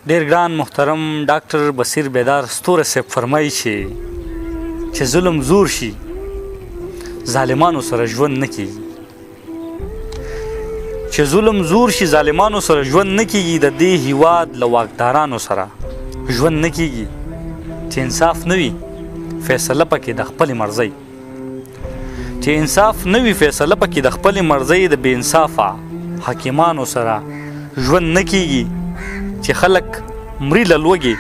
ډېر ګران محترم ډاکټر بصیر بیدار ستوره صاحب فرمایي چې ظلم زور شي ظالمانو سره ژوند نه کیږي. چې ظلم زور شي ظالمانو سره ژوند نه کیږي. د دې هیواد له واکدارانو سره ژوند نه کیږي. چې انصاف نه وي فیصله پکې د خپلې مرضۍ چې انصاف نه وي فیصله پکې د خپلې مرضۍ د بې انصافه حکیمانو سره ژوند نه کیږي. چې خلک مري له لوږې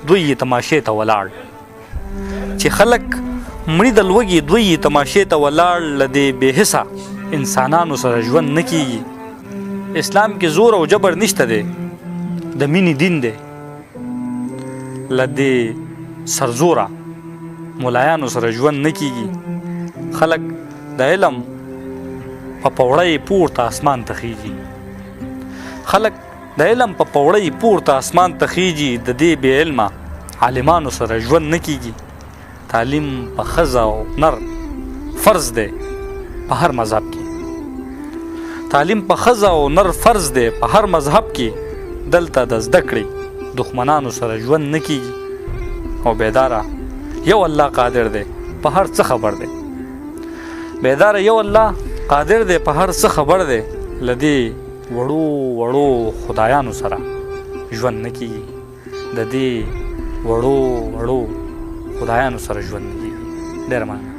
دوی یې تماشې ته ولاړ چې خلک مړي د لوږې دوی یې تماشې ته ولاړ. له دې بې حسه انسانانو سره ژوند نه کیږي. اسلام کې زور او جبر نشته دی، د مینې دین دی. له دې سرزوره ملایانو سره ژوند نه کیږي. خلک د علم په پوړۍ پورته اسمان ته خیږي. خلک د علم په پوړۍ پورته اسمان ته خیږي. د دې بې علمه عالمانو سره ژوند نه کیږي. تعلیم په ښځه او نر فرض دی په هر مذهب کې. تعلیم په ښځه او نر فرض دی په هر مذهب کې. دلته د زده کړې دښمنانو سره ژوند نه کیږي. او بیداره یو الله قادر دی په هر څه خبر دی. بیداره یو الله قادر دی په هر څه خبر دی. له دې وړو وړو خدایانو سره ژوند نه کیږي. د دې وړو وړو خدایانو سره ژوند نه کیږي. ډېره مننه.